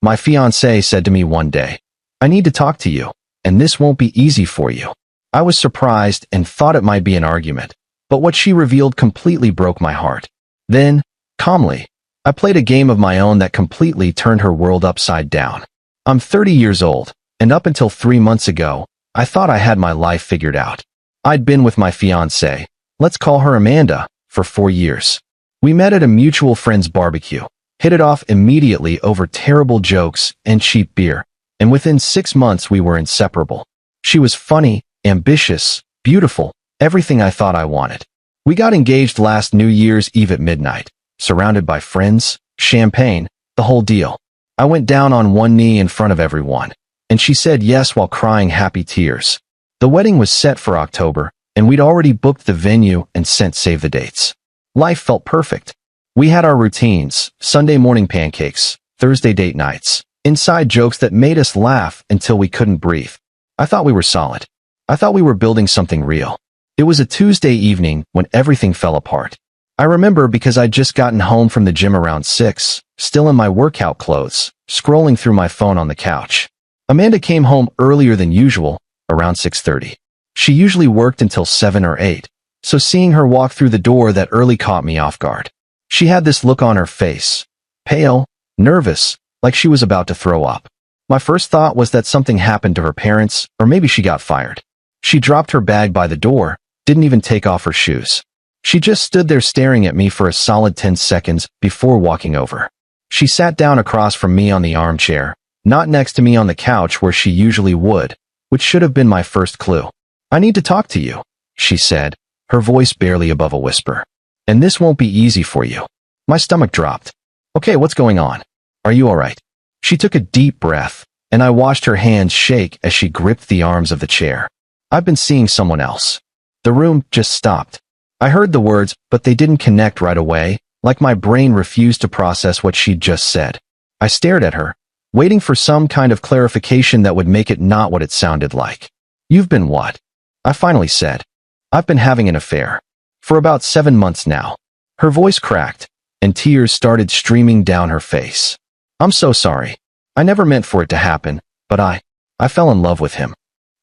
My fiancé said to me one day, "I need to talk to you, and this won't be easy for you." I was surprised and thought it might be an argument, but what she revealed completely broke my heart. Then, calmly, I played a game of my own that completely turned her world upside down. I'm 30 years old, and up until 3 months ago, I thought I had my life figured out. I'd been with my fiancé, let's call her Amanda, for 4 years. We met at a mutual friend's barbecue, hit it off immediately over terrible jokes and cheap beer, and within 6 months we were inseparable. She was funny, ambitious, beautiful, everything I thought I wanted. We got engaged last New Year's Eve at midnight, surrounded by friends, champagne, the whole deal. I went down on one knee in front of everyone, and she said yes while crying happy tears. The wedding was set for October, and we'd already booked the venue and sent save the dates. Life felt perfect. We had our routines, Sunday morning pancakes, Thursday date nights, inside jokes that made us laugh until we couldn't breathe. I thought we were solid. I thought we were building something real. It was a Tuesday evening when everything fell apart. I remember because I'd just gotten home from the gym around 6, still in my workout clothes, scrolling through my phone on the couch. Amanda came home earlier than usual, around 6:30. She usually worked until 7 or 8, so seeing her walk through the door that early caught me off guard. She had this look on her face, pale, nervous, like she was about to throw up. My first thought was that something happened to her parents, or maybe she got fired. She dropped her bag by the door, didn't even take off her shoes. She just stood there staring at me for a solid 10 seconds before walking over. She sat down across from me on the armchair, not next to me on the couch where she usually would, which should have been my first clue. "I need to talk to you," she said, her voice barely above a whisper. "And this won't be easy for you." My stomach dropped. "Okay, what's going on? Are you all right?" She took a deep breath, and I watched her hands shake as she gripped the arms of the chair. "I've been seeing someone else." The room just stopped. I heard the words, but they didn't connect right away, like my brain refused to process what she'd just said. I stared at her, waiting for some kind of clarification that would make it not what it sounded like. "You've been what?" I finally said. "I've been having an affair. For about 7 months now." Her voice cracked, and tears started streaming down her face. "I'm so sorry. I never meant for it to happen, but I fell in love with him."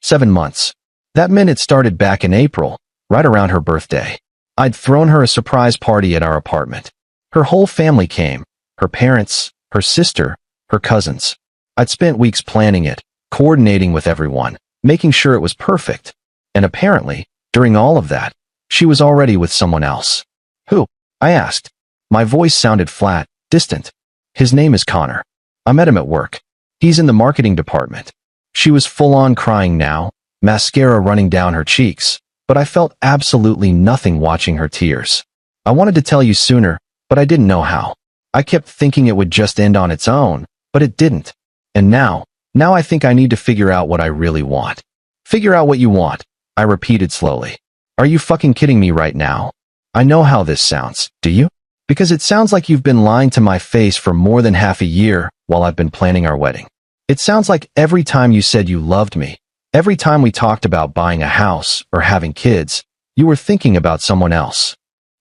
7 months. That meant it started back in April, right around her birthday. I'd thrown her a surprise party at our apartment. Her whole family came, her parents, her sister, her cousins. I'd spent weeks planning it, coordinating with everyone, making sure it was perfect. And apparently, during all of that, she was already with someone else. "Who?" I asked. My voice sounded flat, distant. "His name is Connor. I met him at work. He's in the marketing department." She was full-on crying now, mascara running down her cheeks, but I felt absolutely nothing watching her tears. "I wanted to tell you sooner, but I didn't know how. I kept thinking it would just end on its own, but it didn't. And now I think I need to figure out what I really want." "Figure out what you want," I repeated slowly. "Are you fucking kidding me right now?" I know how this sounds, do you? Because it sounds like you've been lying to my face for more than half a year while I've been planning our wedding. It sounds like every time you said you loved me, every time we talked about buying a house or having kids, you were thinking about someone else.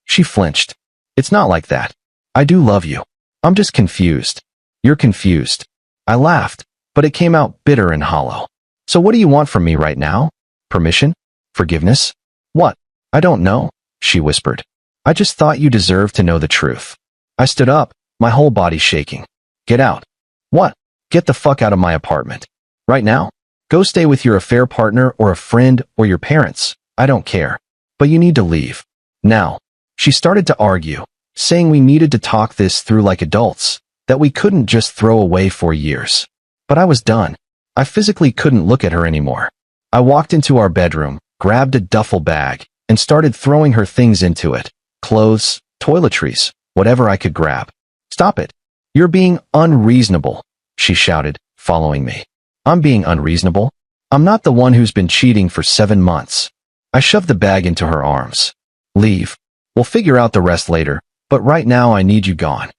She flinched. "It's not like that. I do love you. I'm just confused." "You're confused." I laughed, but it came out bitter and hollow. "So what do you want from me right now? Permission? Forgiveness? What?" "I don't know," she whispered. "I just thought you deserved to know the truth." I stood up, my whole body shaking. "Get out." "What?" "Get the fuck out of my apartment. Right now. Go stay with your affair partner or a friend or your parents. I don't care. But you need to leave. Now." She started to argue, saying we needed to talk this through like adults, that we couldn't just throw away 4 years. But I was done. I physically couldn't look at her anymore. I walked into our bedroom, grabbed a duffel bag, and started throwing her things into it. Clothes, toiletries, whatever I could grab. "Stop it. You're being unreasonable," she shouted, following me. "I'm being unreasonable? I'm not the one who's been cheating for 7 months. I shoved the bag into her arms. "Leave. We'll figure out the rest later, but right now I need you gone."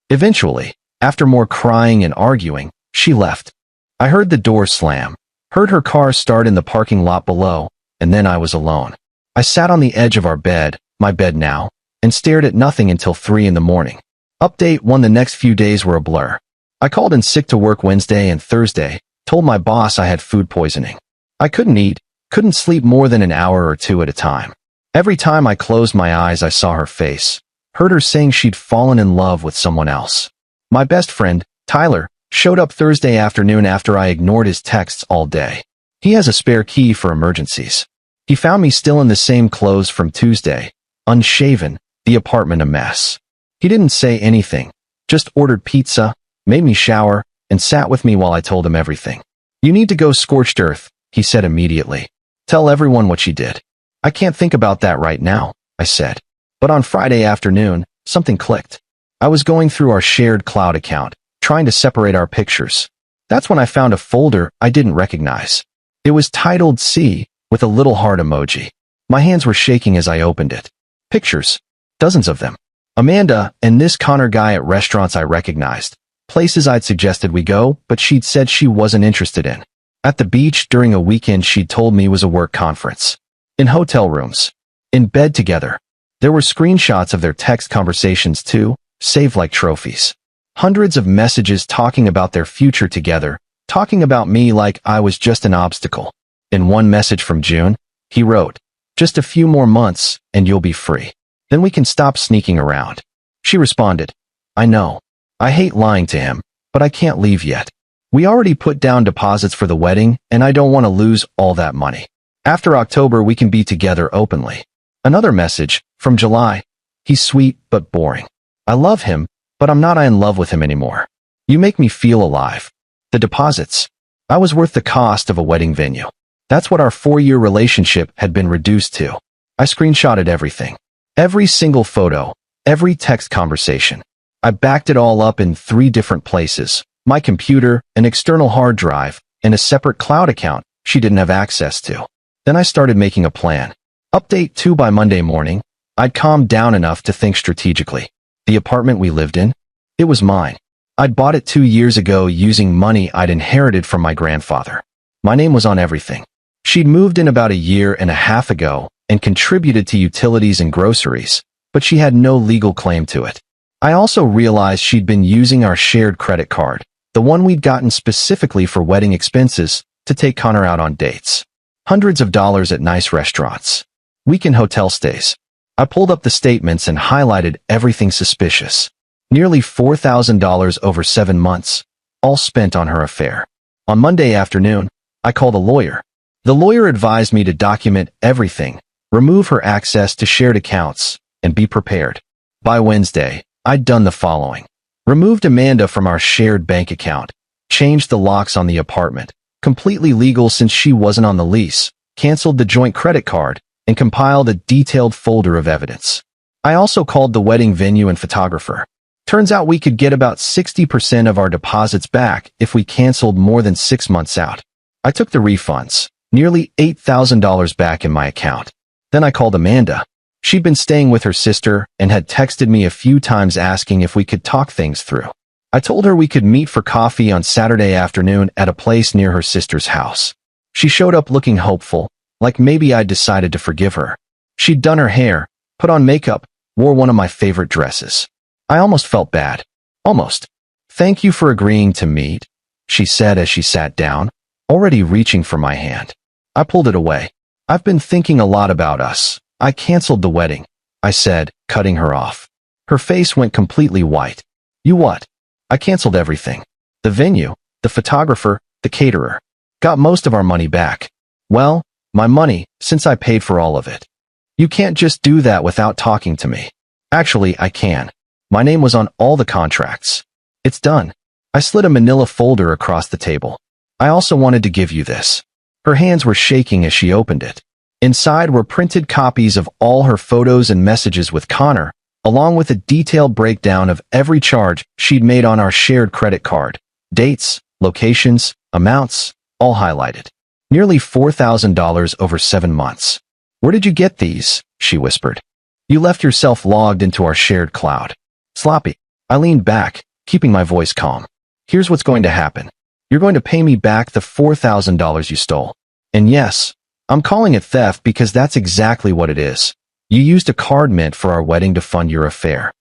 Eventually, after more crying and arguing, she left. I heard the door slam, heard her car start in the parking lot below, and then I was alone. I sat on the edge of our bed, my bed now, and stared at nothing until 3 in the morning. Update 1: the next few days were a blur. I called in sick to work Wednesday and Thursday, told my boss I had food poisoning. I couldn't eat, couldn't sleep more than an hour or two at a time. Every time I closed my eyes, I saw her face, heard her saying she'd fallen in love with someone else. My best friend, Tyler, showed up Thursday afternoon after I ignored his texts all day. He has a spare key for emergencies. He found me still in the same clothes from Tuesday, unshaven, the apartment a mess. He didn't say anything, just ordered pizza, made me shower, and sat with me while I told him everything. "You need to go scorched earth," he said immediately. "Tell everyone what you did." "I can't think about that right now," I said. But on Friday afternoon, something clicked. I was going through our shared cloud account, trying to separate our pictures. That's when I found a folder I didn't recognize. It was titled C, with a little heart emoji. My hands were shaking as I opened it. Pictures. Dozens of them. Amanda and this Connor guy at restaurants I recognized. Places I'd suggested we go, but she'd said she wasn't interested in. At the beach during a weekend she'd told me was a work conference. In hotel rooms. In bed together. There were screenshots of their text conversations too, saved like trophies. Hundreds of messages talking about their future together, talking about me like I was just an obstacle. In one message from June, he wrote, "Just a few more months, and you'll be free. Then we can stop sneaking around." She responded, "I know. I hate lying to him, but I can't leave yet. We already put down deposits for the wedding, and I don't want to lose all that money. After October, we can be together openly." Another message, from July, "He's sweet, but boring. I love him, but I'm not in love with him anymore. You make me feel alive." The deposits. I was worth the cost of a wedding venue. That's what our 4-year relationship had been reduced to. I screenshotted everything. Every single photo, every text conversation. I backed it all up in 3 different places, my computer, an external hard drive, and a separate cloud account she didn't have access to. Then I started making a plan. Update 2 by Monday morning, I'd calmed down enough to think strategically. The apartment we lived in? It was mine. I'd bought it 2 years ago using money I'd inherited from my grandfather. My name was on everything. She'd moved in about a year and a half ago and contributed to utilities and groceries, but she had no legal claim to it. I also realized she'd been using our shared credit card, the one we'd gotten specifically for wedding expenses, to take Connor out on dates. Hundreds of dollars at nice restaurants. Weekend hotel stays. I pulled up the statements and highlighted everything suspicious. Nearly $4,000 over 7 months, all spent on her affair. On Monday afternoon, I called a lawyer. The lawyer advised me to document everything, remove her access to shared accounts, and be prepared. By Wednesday, I'd done the following. Removed Amanda from our shared bank account, changed the locks on the apartment, completely legal since she wasn't on the lease, canceled the joint credit card, and compiled a detailed folder of evidence. I also called the wedding venue and photographer. Turns out we could get about 60% of our deposits back if we canceled more than 6 months out. I took the refunds, nearly $8,000 back in my account. Then I called Amanda. She'd been staying with her sister and had texted me a few times asking if we could talk things through. I told her we could meet for coffee on Saturday afternoon at a place near her sister's house. She showed up looking hopeful, like maybe I'd decided to forgive her. She'd done her hair, put on makeup, wore one of my favorite dresses. I almost felt bad. Almost. "Thank you for agreeing to meet," she said as she sat down, already reaching for my hand. I pulled it away. "I've been thinking a lot about us. I canceled the wedding," I said, cutting her off. Her face went completely white. "You what?" "I canceled everything. The venue, the photographer, the caterer. Got most of our money back." "Well, my money, since I paid for all of it." "You can't just do that without talking to me." "Actually, I can. My name was on all the contracts. It's done." I slid a manila folder across the table. "I also wanted to give you this." Her hands were shaking as she opened it. Inside were printed copies of all her photos and messages with Connor, along with a detailed breakdown of every charge she'd made on our shared credit card. Dates, locations, amounts, all highlighted. Nearly $4,000 over 7 months. "Where did you get these?" she whispered. "You left yourself logged into our shared cloud." Sloppy. I leaned back, keeping my voice calm. "Here's what's going to happen. You're going to pay me back the $4,000 you stole. And yes, I'm calling it theft because that's exactly what it is. You used a card meant for our wedding to fund your affair."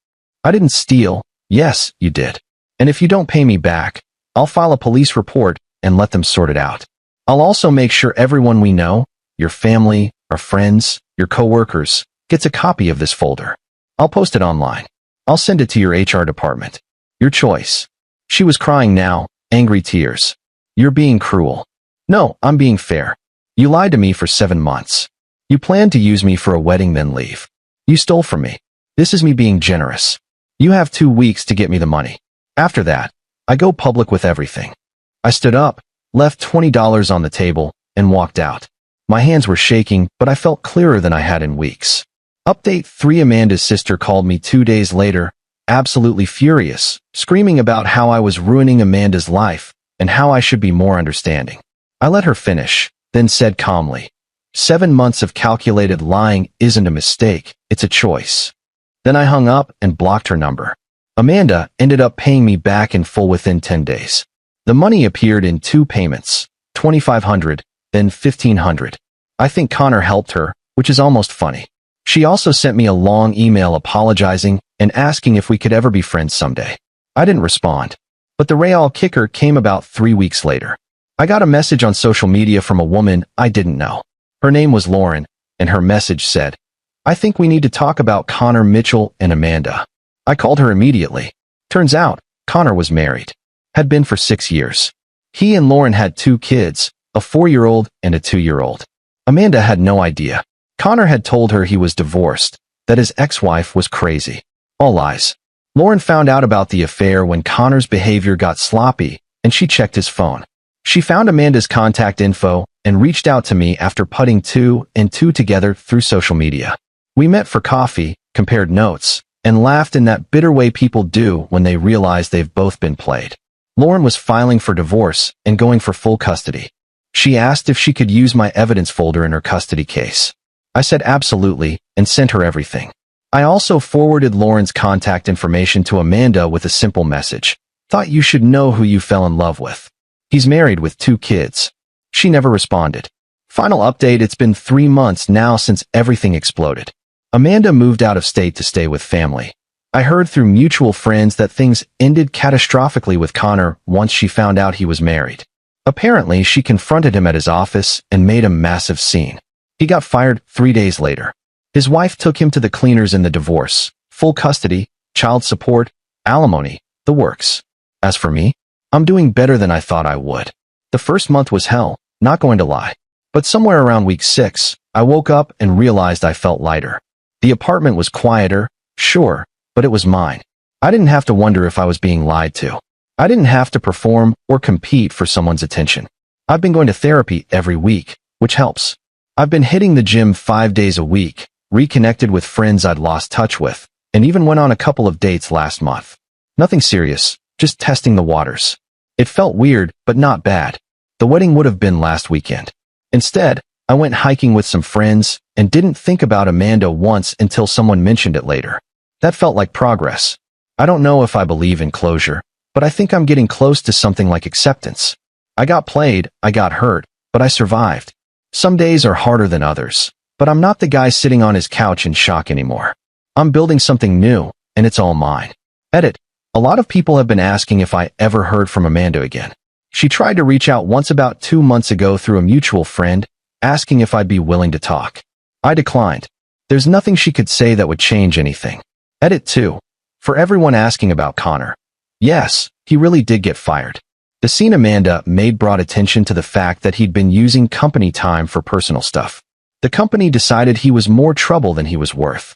"I didn't steal." "Yes, you did. And if you don't pay me back, I'll file a police report and let them sort it out. I'll also make sure everyone we know, your family, our friends, your coworkers, gets a copy of this folder. I'll post it online. I'll send it to your HR department. Your choice." She was crying now, angry tears. "You're being cruel." "No, I'm being fair. You lied to me for 7 months. You planned to use me for a wedding then leave. You stole from me. This is me being generous. You have 2 weeks to get me the money. After that, I go public with everything." I stood up, left $20 on the table, and walked out. My hands were shaking, but I felt clearer than I had in weeks. Update 3: Amanda's sister called me 2 days later, absolutely furious, screaming about how I was ruining Amanda's life and how I should be more understanding. I let her finish, then said calmly, 7 months of calculated lying isn't a mistake, it's a choice. Then I hung up and blocked her number. Amanda ended up paying me back in full within 10 days. The money appeared in 2 payments, $2,500, then $1,500. I think Connor helped her, which is almost funny. She also sent me a long email apologizing and asking if we could ever be friends someday. I didn't respond. But the real kicker came about 3 weeks later. I got a message on social media from a woman I didn't know. Her name was Lauren, and her message said, "I think we need to talk about Connor Mitchell and Amanda." I called her immediately. Turns out, Connor was married. Had been for 6 years. He and Lauren had 2 kids, a 4-year-old and a 2-year-old. Amanda had no idea. Connor had told her he was divorced, that his ex-wife was crazy. All lies. Lauren found out about the affair when Connor's behavior got sloppy, and she checked his phone. She found Amanda's contact info and reached out to me after putting 2 and 2 together through social media. We met for coffee, compared notes, and laughed in that bitter way people do when they realize they've both been played. Lauren was filing for divorce and going for full custody. She asked if she could use my evidence folder in her custody case. I said absolutely and sent her everything. I also forwarded Lauren's contact information to Amanda with a simple message. "Thought you should know who you fell in love with. He's married with 2 kids. She never responded. Final update: it's been 3 months now since everything exploded. Amanda moved out of state to stay with family. I heard through mutual friends that things ended catastrophically with Connor once she found out he was married. Apparently, she confronted him at his office and made a massive scene. He got fired 3 days later. His wife took him to the cleaners in the divorce, full custody, child support, alimony, the works. As for me, I'm doing better than I thought I would. The first month was hell, not going to lie. But somewhere around week 6, I woke up and realized I felt lighter. The apartment was quieter, sure, but it was mine. I didn't have to wonder if I was being lied to. I didn't have to perform or compete for someone's attention. I've been going to therapy every week, which helps. I've been hitting the gym 5 days a week, reconnected with friends I'd lost touch with, and even went on a couple of dates last month. Nothing serious, just testing the waters. It felt weird, but not bad. The wedding would have been last weekend. Instead, I went hiking with some friends and didn't think about Amanda once until someone mentioned it later. That felt like progress. I don't know if I believe in closure, but I think I'm getting close to something like acceptance. I got played, I got hurt, but I survived. Some days are harder than others, but I'm not the guy sitting on his couch in shock anymore. I'm building something new, and it's all mine. Edit. A lot of people have been asking if I ever heard from Amanda again. She tried to reach out once about 2 months ago through a mutual friend, asking if I'd be willing to talk. I declined. There's nothing she could say that would change anything. Edit 2. For everyone asking about Connor. Yes, he really did get fired. The scene Amanda made brought attention to the fact that he'd been using company time for personal stuff. The company decided he was more trouble than he was worth.